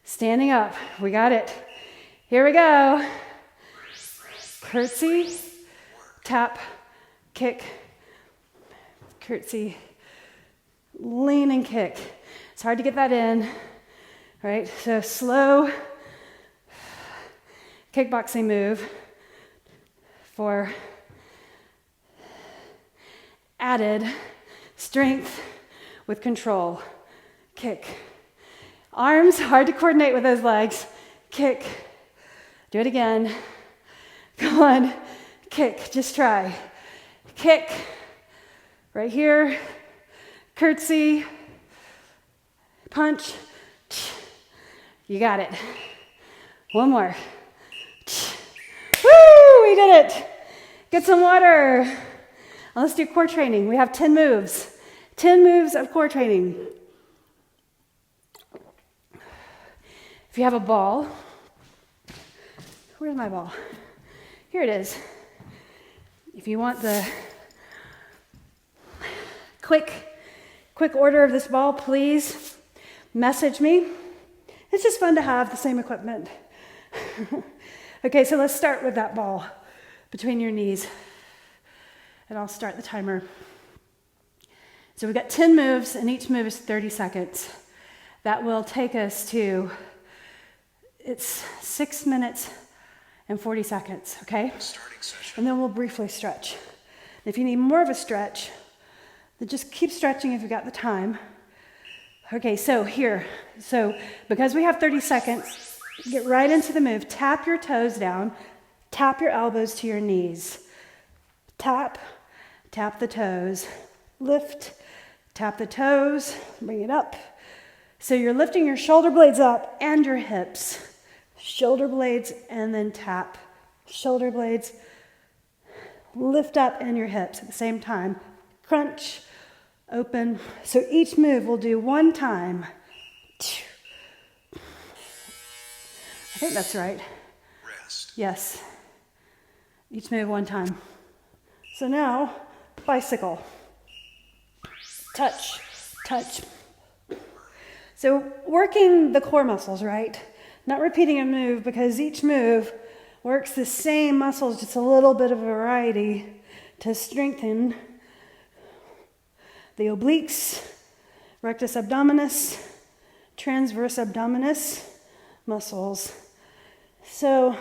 S1: Standing up. We got it. Here we go. Curtsy, tap, kick, curtsy, lean and kick. It's hard to get that in, right? So slow kickboxing move for added strength with control. Kick. Arms, hard to coordinate with those legs. Kick. Do it again. Come on. Kick. Just try. Kick. Right here. Curtsy. Punch. You got it. One more. Woo! We did it. Get some water. Now let's do core training. We have 10 moves. 10 moves of core training. If you have a ball, where's my ball? Here it is. If you want the quick order of this ball, please message me. It's just fun to have the same equipment. Okay, so let's start with that ball between your knees. And I'll start the timer. So we've got 10 moves, and each move is 30 seconds. That will take us to, it's 6 minutes and 40 seconds, okay? And then we'll briefly stretch. If you need more of a stretch, then just keep stretching if you've got the time. Okay, so here. So because we have 30 seconds, Get right into the move. Tap your toes down. Tap your elbows to your knees. Tap, tap the toes. Lift, tap the toes, bring it up. So you're lifting your shoulder blades up and your hips. Shoulder blades and then tap. Shoulder blades, lift up and your hips at the same time. Crunch, open. So each move we'll do one time. I think that's right.
S2: Rest.
S1: Yes. Each move one time. So now, bicycle. Touch, touch. So working the core muscles, right? Not repeating a move because each move works the same muscles, just a little bit of variety to strengthen the obliques, rectus abdominis, transverse abdominis muscles. So,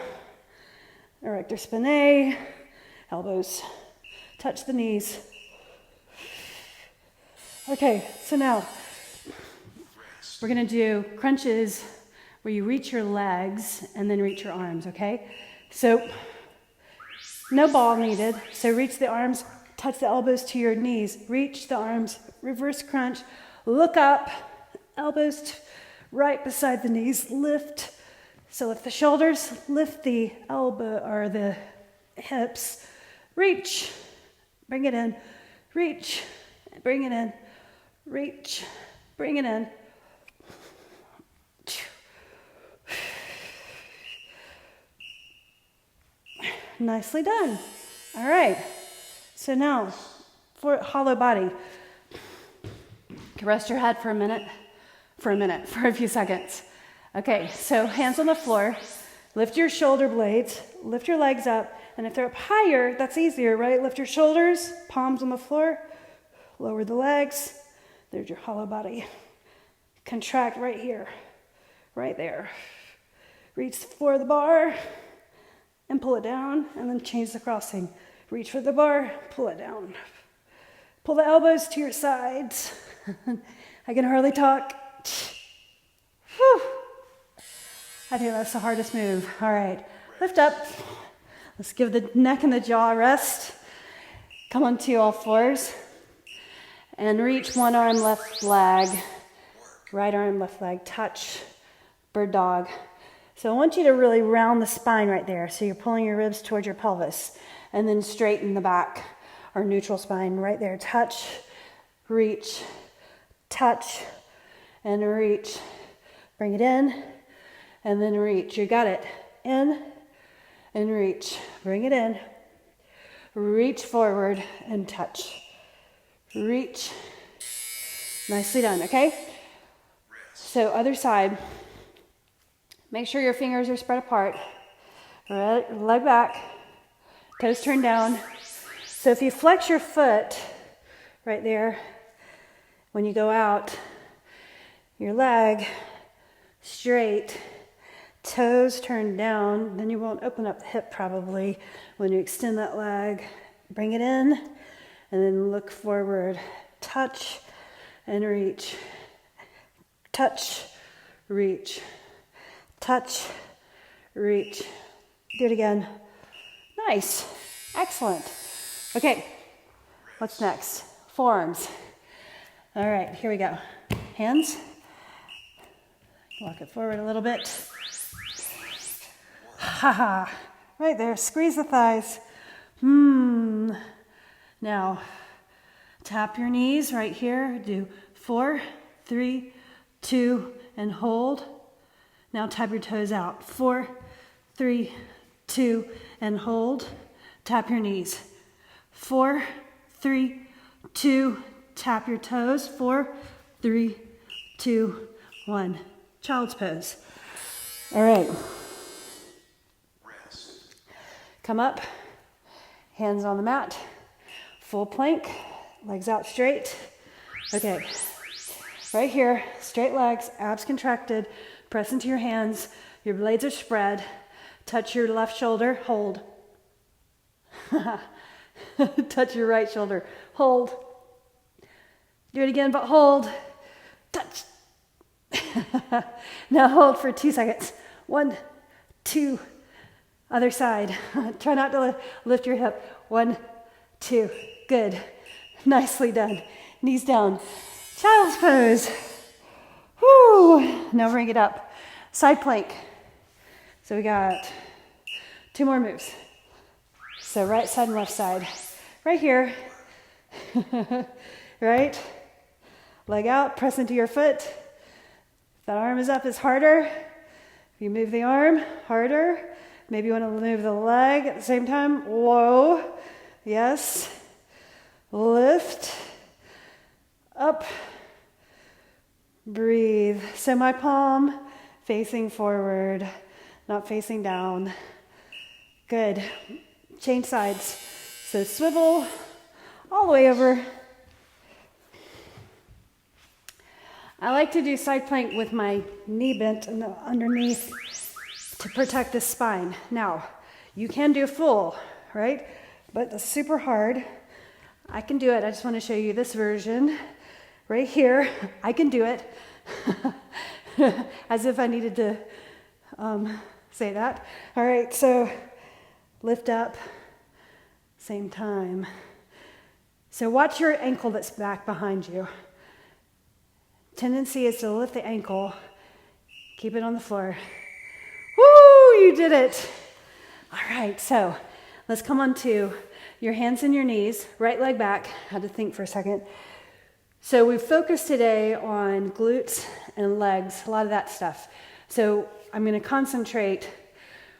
S1: erector spinae, elbows, touch the knees. Okay, so now we're gonna do crunches where you reach your legs and then reach your arms, okay? So, no ball needed. So reach the arms, touch the elbows to your knees, reach the arms, reverse crunch, look up, elbows right beside the knees, lift. So lift the shoulders, lift the elbow or the hips, reach, bring it in, reach, bring it in, reach, bring it in. Nicely done. All right. So now for hollow body. Rest your head for a few seconds. Okay, so hands on the floor. Lift your shoulder blades, lift your legs up, and if they're up higher, that's easier, right? Lift your shoulders, palms on the floor, lower the legs. There's your hollow body. Contract right here, right there. Reach for the bar and pull it down, and then change the crossing. Reach for the bar, pull it down. Pull the elbows to your sides. I can hardly talk. Whew. I think that's the hardest move. All right, lift up. Let's give the neck and the jaw a rest. Come onto all fours. And reach one arm, left leg. Right arm, left leg. Touch. Bird dog. So I want you to really round the spine right there. So you're pulling your ribs towards your pelvis. And then straighten the back or neutral spine right there. Touch, reach, touch, and reach. Bring it in, and then reach. You got it. In, and reach. Bring it in. Reach forward, and touch. Reach. Nicely done, okay? So other side. Make sure your fingers are spread apart. Leg back. Toes turned down. So if you flex your foot right there, when you go out, your leg straight, toes turned down, then you won't open up the hip probably when you extend that leg. Bring it in, and then look forward. Touch and reach. Touch, reach. Touch, reach. Do it again. Nice. Excellent. Okay. What's next? Forearms. All right, here we go. Hands. Walk it forward a little bit. Ha. Right there. Squeeze the thighs. Now, tap your knees right here. Do 4, 3, 2, and hold. Now tap your toes out. 4, 3, 2, and hold. Tap your knees. 4, 3, 2, tap your toes. 4, 3, 2, 1. Child's pose. All right.
S2: Rest.
S1: Come up. Hands on the mat. Full plank. Legs out straight. Okay. Right here. Straight legs. Abs contracted. Press into your hands. Your blades are spread. Touch your left shoulder. Hold. Touch your right shoulder. Hold. Do it again, but hold. Touch. Now hold for 2 seconds. 1, 2, other side. Try not to lift your hip. 1, 2, good. Nicely done. Knees down. Child's pose. Whoo! Now bring it up. Side plank. So we got 2 more moves. So right side and left side. Right here. Right? Leg out, press into your foot. If that arm is up, it's harder. If you move the arm, harder. Maybe you want to move the leg at the same time. Whoa. Yes. Lift. Up. Breathe. Semi-palm, facing forward, not facing down. Good. Change sides. So swivel all the way over. I like to do side plank with my knee bent underneath to protect the spine. Now, you can do full, right? But it's super hard. I can do it. I just want to show you this version right here. I can do it. As if I needed to say that. All right, so lift up, same time. So watch your ankle that's back behind you. Tendency is to lift the ankle, keep it on the floor. Woo, you did it. All right, so let's come on to your hands and your knees, right leg back. Had to think for a second. So we've focused today on glutes and legs, a lot of that stuff. So I'm going to concentrate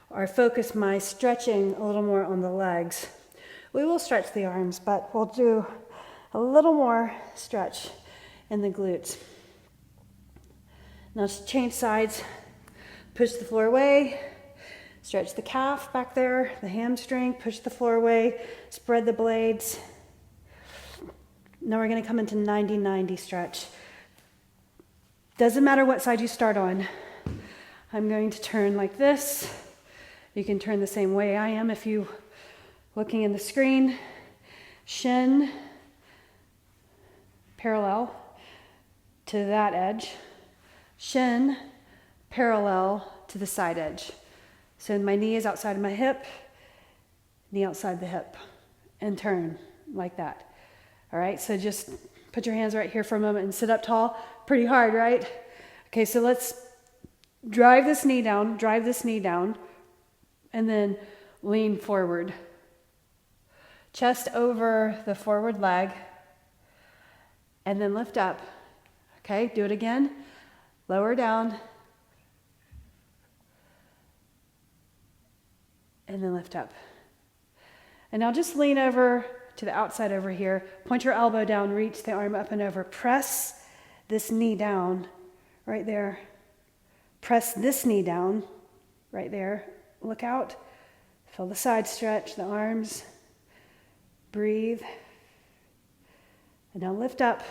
S1: or focus my stretching a little more on the legs. We will stretch the arms, but we'll do a little more stretch in the glutes. Now change sides, push the floor away, stretch the calf back there, the hamstring, push the floor away, spread the blades. Now we're going to come into 90-90 stretch. Doesn't matter what side you start on. I'm going to turn like this. You can turn the same way I am if you looking in the screen. Shin parallel to that edge. Shin parallel to the side edge. So my knee is outside of my hip, knee outside the hip, and turn like that. All right, so just put your hands right here for a moment and sit up tall. Pretty hard, right? Okay, so let's drive this knee down, and then lean forward. Chest over the forward leg, and then lift up. Okay, do it again. Lower down, and then lift up. And now just lean over to the outside over here. Point your elbow down, reach the arm up and over. Press this knee down right there. Press this knee down right there. Look out. Feel the side stretch, the arms. Breathe. And now lift up.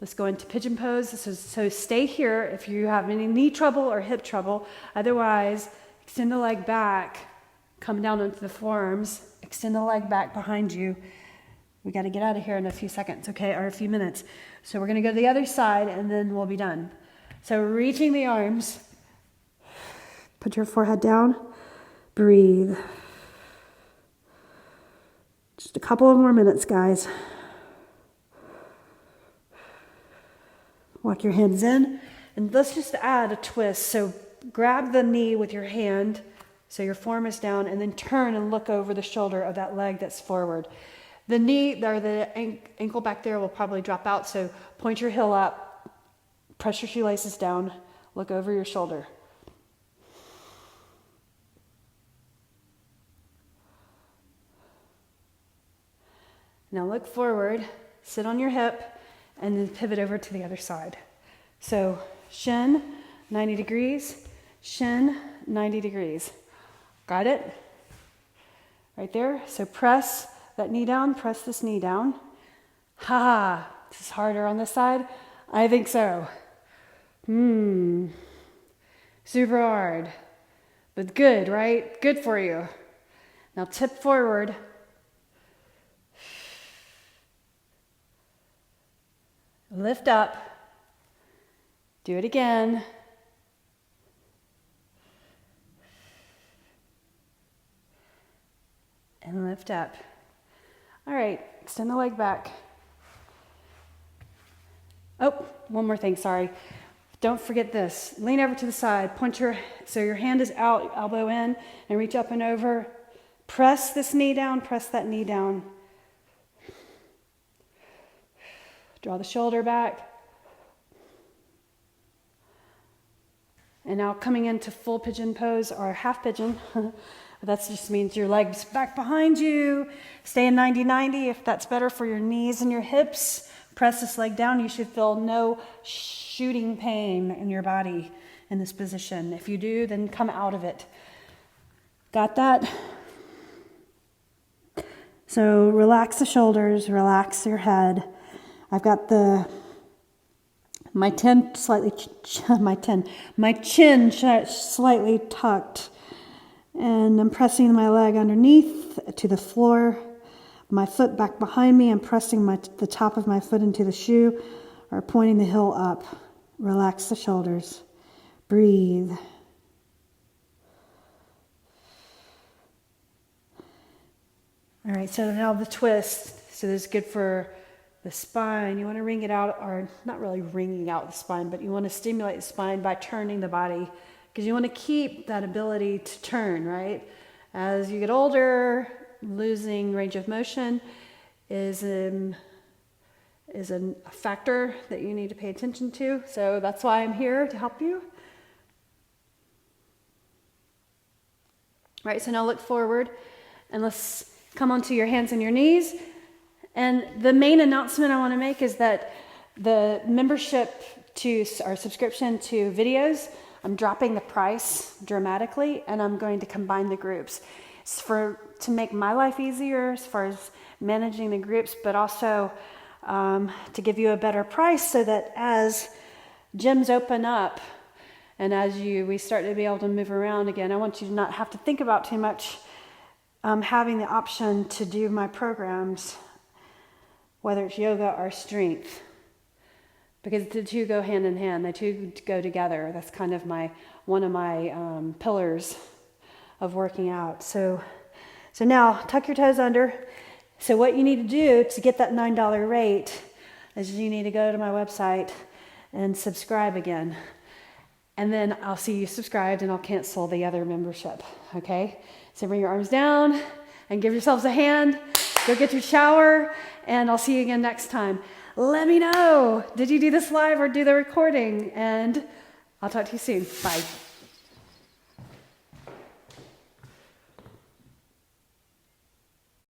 S1: Let's go into pigeon pose. So stay here if you have any knee trouble or hip trouble. Otherwise, extend the leg back. Come down onto the forearms. Extend the leg back behind you. We got to get out of here in a few seconds, okay, or a few minutes. So we're going to go to the other side, and then we'll be done. So reaching the arms. Put your forehead down. Breathe. Just a couple of more minutes, guys. Walk your hands in, and let's just add a twist. So grab the knee with your hand, so your form is down, and then turn and look over the shoulder of that leg that's forward. The knee or the ankle back there will probably drop out, so point your heel up, press your shoelaces down, look over your shoulder. Now look forward, sit on your hip, and then pivot over to the other side. So shin, 90 degrees, shin, 90 degrees. Got it? Right there. So press that knee down, press this knee down. Ha! This is harder on this side? I think so. Super hard. But good, right? Good for you. Now tip forward. Lift up. Do it again. and lift up. All right, extend the leg back. Oh, one more thing, sorry. Don't forget this. Lean over to the side. So your hand is out, elbow in, and reach up and over. Press this knee down, press that knee down. Draw the shoulder back. And now coming into full pigeon pose or half pigeon. That just means your legs back behind you. Stay in 90-90 if that's better for your knees and your hips. Press this leg down. You should feel no shooting pain in your body in this position. If you do, then come out of it. Got that? So relax the shoulders, relax your head. I've got my chin slightly tucked, and I'm pressing my leg underneath to the floor. My foot back behind me. I'm pressing the top of my foot into the shoe or pointing the heel up. Relax the shoulders. Breathe. All right, so now the twist. So this is good for the spine. You want to wring it out, or not really wringing out the spine, but you want to stimulate the spine by turning the body, because you want to keep that ability to turn, right? As you get older, losing range of motion is a factor that you need to pay attention to. So that's why I'm here to help you. All right, so now look forward and let's come onto your hands and your knees. And the main announcement I want to make is that the membership to our subscription to videos, I'm dropping the price dramatically, and I'm going to combine the groups. It's to make my life easier as far as managing the groups, but also to give you a better price so that as gyms open up and as we start to be able to move around again, I want you to not have to think about too much having the option to do my programs, whether it's yoga or strength, because the two go hand in hand. The two go together. That's kind of one of my pillars of working out. So now tuck your toes under. So what you need to do to get that $9 rate is you need to go to my website and subscribe again. And then I'll see you subscribed and I'll cancel the other membership, okay? So bring your arms down and give yourselves a hand. Go get your shower, and I'll see you again next time. Let me know, did you do this live or do the recording? And I'll talk to you soon. Bye.